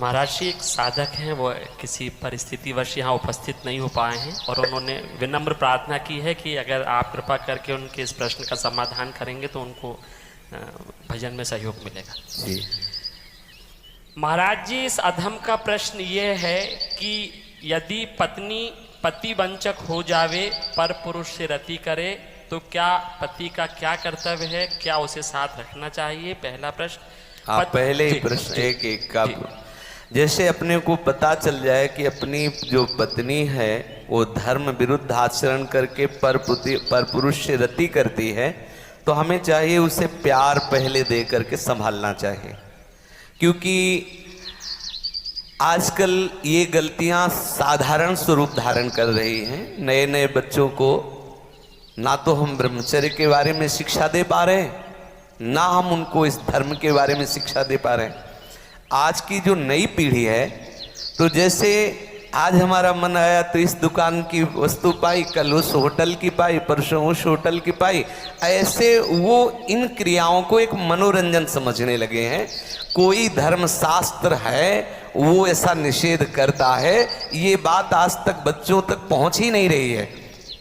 महाराज जी, एक साधक हैं, वो किसी परिस्थितिवश यहाँ उपस्थित नहीं हो पाए हैं और उन्होंने विनम्र प्रार्थना की है कि अगर आप कृपा करके उनके इस प्रश्न का समाधान करेंगे तो उनको भजन में सहयोग मिलेगा जी। महाराज जी, इस अधम का प्रश्न ये है कि यदि पत्नी पति वंचक हो जावे पर पुरुष से रति करे तो क्या पति का क्या कर्तव्य है, क्या उसे साथ रखना चाहिए? पहला प्रश्न। आप पहले ही प्रश्न एक एक का, जैसे अपने को पता चल जाए कि अपनी जो पत्नी है वो धर्म विरुद्ध आचरण करके पर पुरुष से रति करती है, तो हमें चाहिए उसे प्यार पहले दे करके संभालना चाहिए। क्योंकि आजकल ये गलतियां साधारण स्वरूप धारण कर रही हैं। नए नए बच्चों को ना तो हम ब्रह्मचर्य के बारे में शिक्षा दे पा रहे हैं, ना हम उनको इस धर्म के बारे में शिक्षा दे पा रहे हैं। आज की जो नई पीढ़ी है, तो जैसे आज हमारा मन आया तो इस दुकान की वस्तु पाई, कल उस होटल की पाई, परसों उस होटल की पाई, ऐसे वो इन क्रियाओं को एक मनोरंजन समझने लगे हैं। कोई धर्म शास्त्र है वो ऐसा निषेध करता है, ये बात आज तक बच्चों तक पहुंच ही नहीं रही है।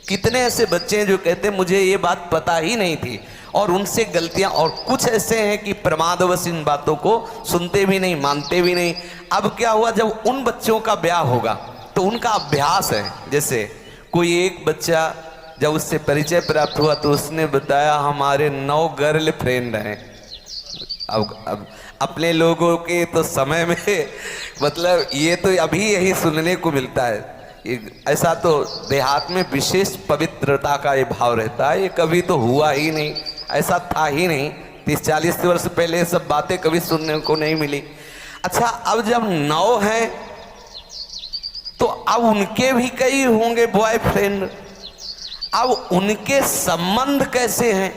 कितने ऐसे बच्चे हैं जो कहते हैं मुझे ये बात पता ही नहीं थी, और उनसे गलतियां, और कुछ ऐसे हैं कि प्रमादवश इन बातों को सुनते भी नहीं, मानते भी नहीं। अब क्या हुआ, जब उन बच्चों का ब्याह होगा तो उनका अभ्यास है। जैसे कोई एक बच्चा जब उससे परिचय प्राप्त हुआ तो उसने बताया हमारे 9 गर्ल फ्रेंड हैं। अब अपने लोगों के तो समय में मतलब ये तो अभी यही सुनने को मिलता है। ऐसा तो देहात में विशेष पवित्रता का ये भाव रहता है, ये कभी तो हुआ ही नहीं, ऐसा था ही नहीं। 30-40 वर्ष पहले ये सब बातें कभी सुनने को नहीं मिली। अच्छा, अब जब 9 हैं तो अब उनके भी कई होंगे बॉयफ्रेंड, अब उनके संबंध कैसे हैं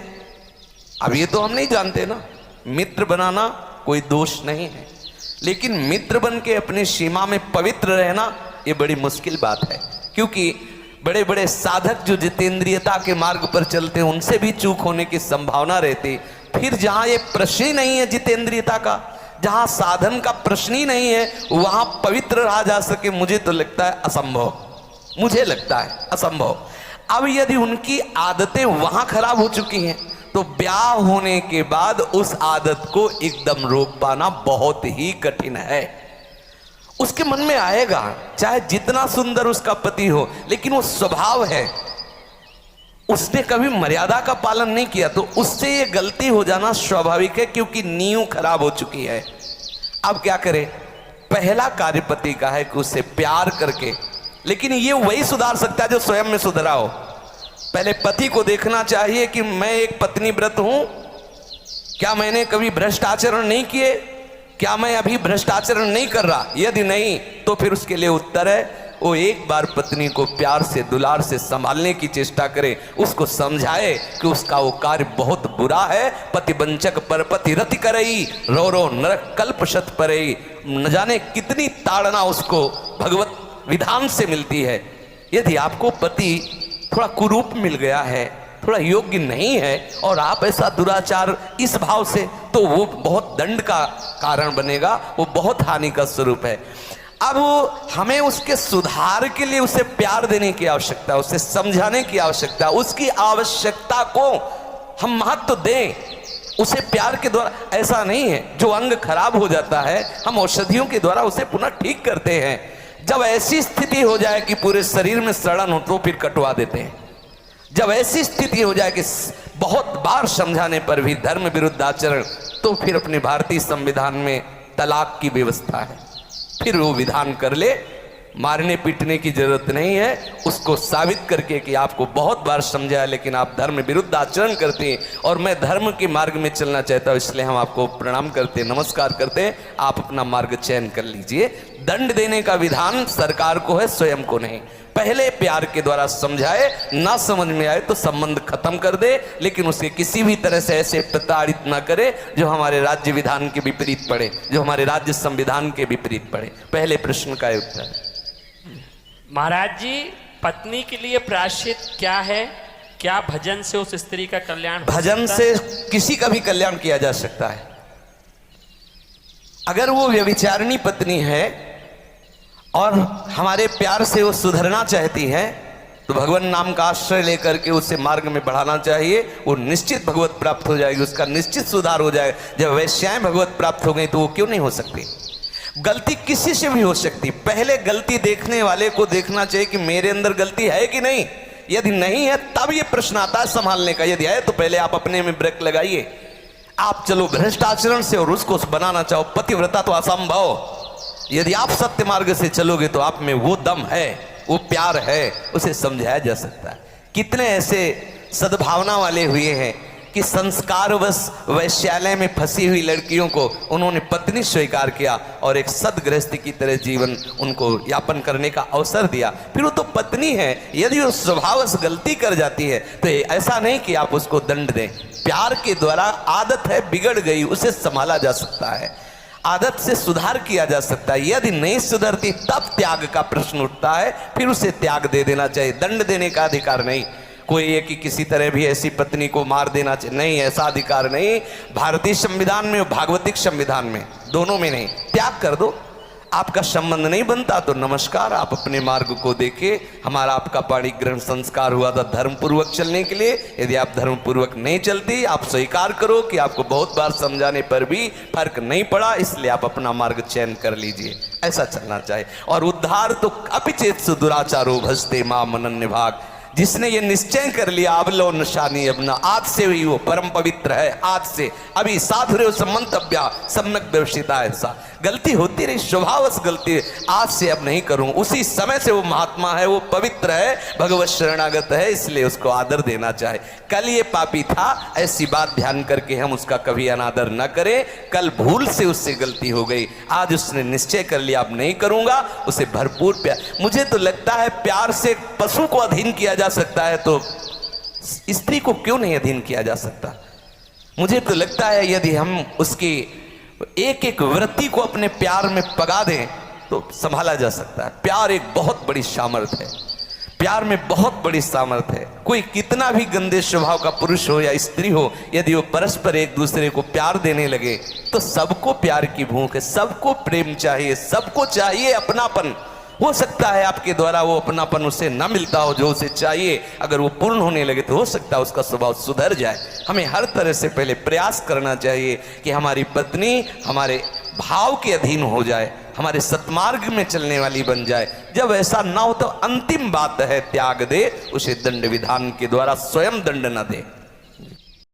अब ये तो हम नहीं जानते ना। मित्र बनाना कोई दोष नहीं है, लेकिन मित्र बन के अपनी सीमा में पवित्र रहना ये बड़ी मुश्किल बात है। क्योंकि बड़े बड़े साधक जो जितेंद्रियता के मार्ग पर चलते हैं उनसे भी चूक होने की संभावना रहती। फिर जहां ये प्रश्न ही नहीं है जितेंद्रियता का, जहां साधन का प्रश्न ही नहीं है, वहां पवित्र रहा जा सके, मुझे तो लगता है असंभव, मुझे लगता है असंभव। अब यदि उनकी आदतें वहां खराब हो चुकी हैं तो ब्याह होने के बाद उस आदत को एकदम रोक पाना बहुत ही कठिन है। उसके मन में आएगा, चाहे जितना सुंदर उसका पति हो, लेकिन वो स्वभाव है, उसने कभी मर्यादा का पालन नहीं किया, तो उससे ये गलती हो जाना स्वाभाविक है, क्योंकि नींव खराब हो चुकी है। अब क्या करे? पहला कार्य पति का है कि उसे प्यार करके, लेकिन ये वही सुधार सकता है जो स्वयं में सुधरा हो। पहले पति को देखना चाहिए कि मैं एक पत्नी व्रत हूं, क्या मैंने कभी भ्रष्ट आचरण नहीं किए, क्या मैं अभी भ्रष्ट आचरण नहीं कर रहा? यदि नहीं तो फिर उसके लिए उत्तर है वो एक बार पत्नी को प्यार से दुलार से संभालने की चेष्टा करे, उसको समझाए कि उसका वो कार्य बहुत बुरा है। पति वंचक पर पति रति करई, रो रो नरक कल्प शत परई। न जाने कितनी ताड़ना उसको भगवत विधान से मिलती है। यदि आपको पति थोड़ा कुरूप मिल गया है, थोड़ा योग्य नहीं है, और आप ऐसा दुराचार इस भाव से, तो वो बहुत दंड का कारण बनेगा, वो बहुत हानि का स्वरूप है। अब हमें उसके सुधार के लिए उसे प्यार देने की आवश्यकता है, उसे समझाने की आवश्यकता है, उसकी आवश्यकता को हम महत्व दें। उसे प्यार के द्वारा, ऐसा नहीं है जो अंग खराब हो जाता है हम औषधियों के द्वारा उसे पुनः ठीक करते हैं। जब ऐसी स्थिति हो जाए कि पूरे शरीर में सड़न हो तो फिर कटवा देते हैं। जब ऐसी स्थिति हो जाए कि बहुत बार समझाने पर भी धर्म विरुद्ध आचरण, तो फिर अपने भारतीय संविधान में तलाक की व्यवस्था है, फिर वो विधान कर ले। मारने पीटने की जरूरत नहीं है, उसको साबित करके कि आपको बहुत बार समझाया लेकिन आप धर्म विरुद्ध आचरण करते हैं और मैं धर्म के मार्ग में चलना चाहता हूं, इसलिए हम आपको प्रणाम करते हैं, नमस्कार करते हैं, आप अपना मार्ग चयन कर लीजिए। दंड देने का विधान सरकार को है, स्वयं को नहीं। पहले प्यार के द्वारा समझाए, ना समझ में आए तो संबंध खत्म कर दे, लेकिन उसे किसी भी तरह से ऐसे प्रताड़ित ना करे जो हमारे राज्य विधान के विपरीत पड़े, जो हमारे राज्य संविधान के विपरीत पड़े। पहले प्रश्न का उत्तर। महाराज जी, पत्नी के लिए प्रायश्चित क्या है? क्या भजन से उस स्त्री का कल्याण? भजन से किसी का भी कल्याण किया जा सकता है। अगर वो व्यभिचारिणी पत्नी है और हमारे प्यार से वो सुधरना चाहती है तो भगवान नाम का आश्रय लेकर के उसे मार्ग में बढ़ाना चाहिए। वो निश्चित भगवत प्राप्त हो जाएगी, उसका निश्चित सुधार हो जाएगा। जब वैश्याएं भगवत प्राप्त हो गई तो वो क्यों नहीं हो सकती? गलती किसी से भी हो सकती, पहले गलती देखने वाले को देखना चाहिए कि मेरे अंदर गलती है कि नहीं। यदि नहीं है तब ये प्रश्न आता है संभालने का, यदि है तो पहले आप अपने में ब्रेक लगाइए। आप चलो भ्रष्ट आचरण से और उसको बनाना चाहो पतिव्रता तो असंभव। यदि आप सत्य मार्ग से चलोगे तो आप में वो दम है, वो प्यार है, उसे समझाया जा सकता है। कितने ऐसे सद्भावना वाले हुए हैं कि संस्कारवश वैश्यालय में फंसी हुई लड़कियों को उन्होंने पत्नी स्वीकार किया और एक सदगृहस्थी की तरह जीवन उनको यापन करने का अवसर दिया। फिर वो तो पत्नी है, यदि वो स्वभावश गलती कर जाती है तो ऐसा नहीं कि आप उसको दंड दें। प्यार के द्वारा आदत है बिगड़ गई, उसे संभाला जा सकता है, आदत से सुधार किया जा सकता है। यदि नहीं सुधरती तब त्याग का प्रश्न उठता है, फिर उसे त्याग दे देना चाहिए, दंड देने का अधिकार नहीं। कोई ये कि किसी तरह भी ऐसी पत्नी को मार देना चाहिए, नहीं, ऐसा अधिकार नहीं। भारतीय संविधान में, भागवतिक संविधान में, दोनों में नहीं। त्याग कर दो, आपका संबंध नहीं बनता तो नमस्कार, आप अपने मार्ग को देखिए। हमारा आपका पाणी ग्रहण संस्कार हुआ था धर्म पूर्वक चलने के लिए। यदि आप धर्म पूर्वक नहीं चलती, आप स्वीकार करो कि आपको बहुत बार समझाने पर भी फर्क नहीं पड़ा, इसलिए आप अपना मार्ग चयन कर लीजिए। ऐसा चलना चाहिए। और उद्धार तो अपिचेत दुराचारो भजते मां मनन्य भाग। जिसने ये निश्चय कर लिया अब लो निशानी अपना, आज से ही वो परम पवित्र है। आज से अभी साधुर्य संमंतव्या सम्यक व्यवस्थिता। ऐसा गलती होती रही, स्वभावश गलती, आज से अब नहीं करूं। उसी समय से वो महात्मा है, वो पवित्र है, भगवत शरणागत है, इसलिए उसको आदर देना चाहे। कल ये पापी था, ऐसी बात ध्यान करके हम उसका कभी अनादर न करें। कल भूल से उससे गलती हो गई, आज उसने निश्चय कर लिया अब नहीं करूंगा, उसे भरपूर प्यार। मुझे तो लगता है प्यार से पशु को अधीन किया जा सकता है तो स्त्री को क्यों नहीं अधीन किया जा सकता? मुझे तो लगता है यदि हम उसकी एक एक वृत्ति को अपने प्यार में पगा दें तो संभाला जा सकता है। प्यार एक बहुत बड़ी सामर्थ्य है, प्यार में बहुत बड़ी सामर्थ्य है। कोई कितना भी गंदे स्वभाव का पुरुष हो या स्त्री हो, यदि वो परस्पर एक दूसरे को प्यार देने लगे तो सबको प्यार की भूख है, सबको प्रेम चाहिए, सबको चाहिए अपनापन। हो सकता है आपके द्वारा वो अपनापन उसे न मिलता हो जो उसे चाहिए, अगर वो पूर्ण होने लगे तो हो सकता है उसका स्वभाव सुधर जाए। हमें हर तरह से पहले प्रयास करना चाहिए कि हमारी पत्नी हमारे भाव के अधीन हो जाए, हमारे सत्मार्ग में चलने वाली बन जाए। जब ऐसा ना हो तो अंतिम बात है त्याग दे, उसे दंड विधान के द्वारा स्वयं दंड न दे।